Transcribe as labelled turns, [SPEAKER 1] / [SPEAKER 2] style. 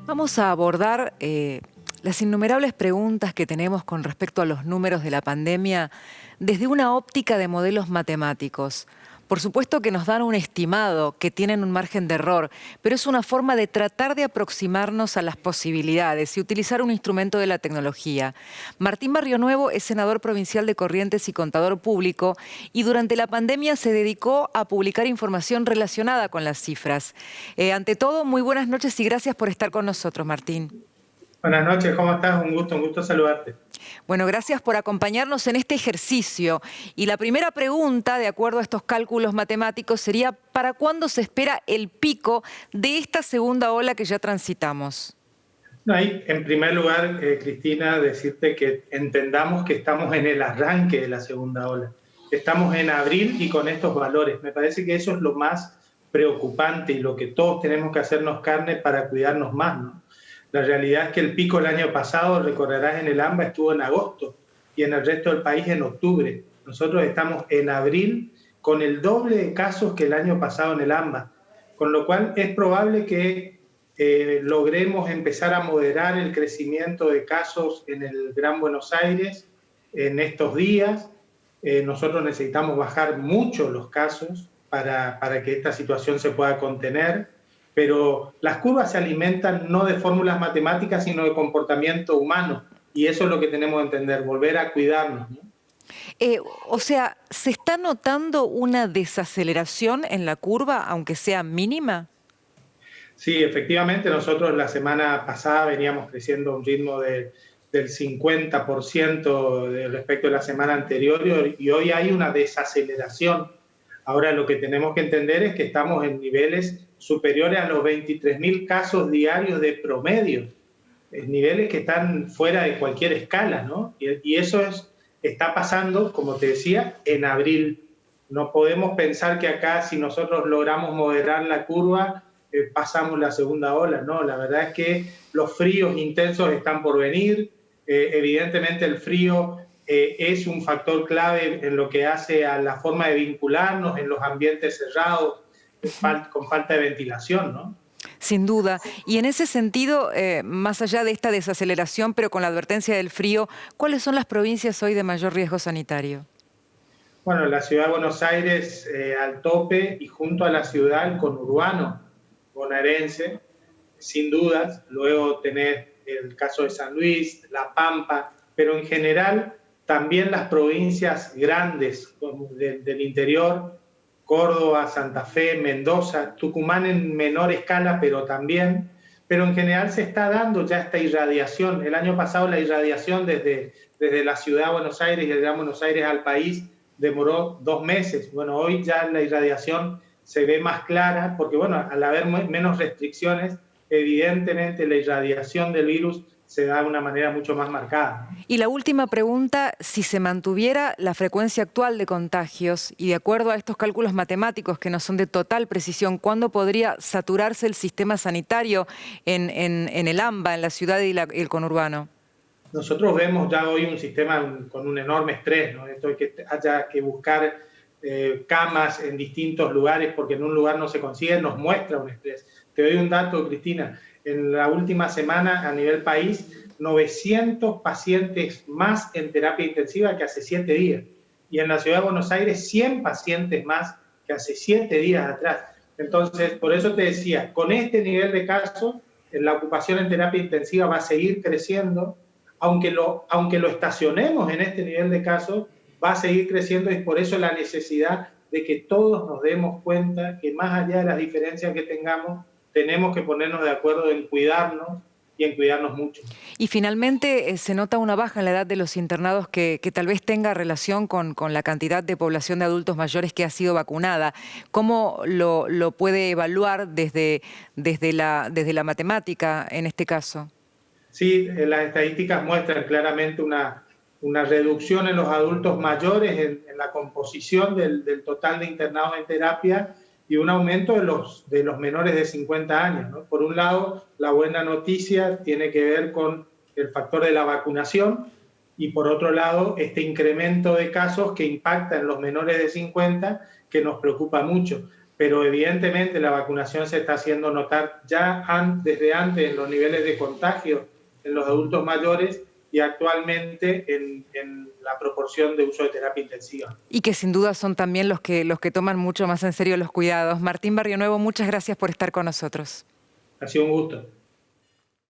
[SPEAKER 1] Vamos a abordar las innumerables preguntas que tenemos con respecto a los números de la pandemia desde una óptica de modelos matemáticos. Por supuesto que nos dan un estimado, que tienen un margen de error, pero es una forma de tratar de aproximarnos a las posibilidades y utilizar un instrumento de la tecnología. Martín Barrionuevo es senador provincial de Corrientes y contador público, y durante la pandemia se dedicó a publicar información relacionada con las cifras. Ante todo, muy buenas noches y gracias por estar con nosotros, Martín.
[SPEAKER 2] Buenas noches, ¿cómo estás? Un gusto saludarte.
[SPEAKER 1] Bueno, gracias por acompañarnos en este ejercicio. Y la primera pregunta, de acuerdo a estos cálculos matemáticos, sería ¿para cuándo se espera el pico de esta segunda ola que ya transitamos?
[SPEAKER 2] No, ahí, en primer lugar, Cristina, decirte que entendamos que estamos en el arranque de la segunda ola. Estamos en abril y con estos valores. Me parece que eso es lo más preocupante y lo que todos tenemos que hacernos carne para cuidarnos más, ¿no? La realidad es que el pico el año pasado, recordarás, en el AMBA estuvo en agosto y en el resto del país en octubre. Nosotros estamos en abril con el doble de casos que el año pasado en el AMBA, con lo cual es probable que logremos empezar a moderar el crecimiento de casos en el Gran Buenos Aires en estos días. Nosotros necesitamos bajar mucho los casos para que esta situación se pueda contener, pero las curvas se alimentan no de fórmulas matemáticas, sino de comportamiento humano, y eso es lo que tenemos que entender, volver a cuidarnos, ¿no?
[SPEAKER 1] O sea, ¿se está notando una desaceleración en la curva, aunque sea mínima?
[SPEAKER 2] Sí, efectivamente, nosotros la semana pasada veníamos creciendo a un ritmo del 50% respecto a la semana anterior y hoy hay una desaceleración. Ahora lo que tenemos que entender es que estamos en niveles superiores a los 23.000 casos diarios de promedio, niveles que están fuera de cualquier escala, ¿no? Y eso está pasando, como te decía, en abril. No podemos pensar que acá, si nosotros logramos moderar la curva, pasamos la segunda ola, ¿no? La verdad es que los fríos intensos están por venir. Evidentemente el frío es un factor clave en lo que hace a la forma de vincularnos en los ambientes cerrados, con falta de ventilación, ¿no?
[SPEAKER 1] Sin duda. Y en ese sentido, más allá de esta desaceleración, pero con la advertencia del frío, ¿cuáles son las provincias hoy de mayor riesgo sanitario?
[SPEAKER 2] Bueno, la ciudad de Buenos Aires al tope y junto a la ciudad el conurbano bonaerense, sin dudas. Luego tenés el caso de San Luis, La Pampa, pero en general también las provincias grandes del interior, Córdoba, Santa Fe, Mendoza, Tucumán en menor escala, pero en general se está dando ya esta irradiación. El año pasado la irradiación desde la ciudad de Buenos Aires y el Gran Buenos Aires al país demoró 2 meses. Bueno, hoy ya la irradiación se ve más clara porque, bueno, al haber menos restricciones, evidentemente la irradiación del virus se da de una manera mucho más marcada.
[SPEAKER 1] Y la última pregunta, si se mantuviera la frecuencia actual de contagios y de acuerdo a estos cálculos matemáticos que no son de total precisión, ¿cuándo podría saturarse el sistema sanitario en el AMBA, en la ciudad y el conurbano?
[SPEAKER 2] Nosotros vemos ya hoy un sistema con un enorme estrés, ¿no? Esto de que haya que buscar camas en distintos lugares porque en un lugar no se consigue, nos muestra un estrés. Te doy un dato, Cristina. En la última semana a nivel país, 900 pacientes más en terapia intensiva que hace 7 días. Y en la ciudad de Buenos Aires, 100 pacientes más que hace 7 días atrás. Entonces, por eso te decía, con este nivel de casos, la ocupación en terapia intensiva va a seguir creciendo. Aunque lo estacionemos en este nivel de casos, va a seguir creciendo y por eso la necesidad de que todos nos demos cuenta que más allá de las diferencias que tengamos, tenemos que ponernos de acuerdo en cuidarnos y en cuidarnos mucho.
[SPEAKER 1] Y finalmente se nota una baja en la edad de los internados que tal vez tenga relación con la cantidad de población de adultos mayores que ha sido vacunada. ¿Cómo lo puede evaluar desde la matemática en este caso?
[SPEAKER 2] Sí, las estadísticas muestran claramente una reducción en los adultos mayores en la composición del total de internados en terapia y un aumento de los menores de 50 años, ¿no? Por un lado, la buena noticia tiene que ver con el factor de la vacunación y por otro lado, este incremento de casos que impacta en los menores de 50 que nos preocupa mucho. pero evidentemente la vacunación se está haciendo notar ya desde antes en los niveles de contagio en los adultos mayores y actualmente en la proporción de uso de terapia intensiva.
[SPEAKER 1] Y que sin duda son también los que toman mucho más en serio los cuidados. Martín Barrionuevo, muchas gracias por estar con nosotros.
[SPEAKER 2] Ha sido un gusto.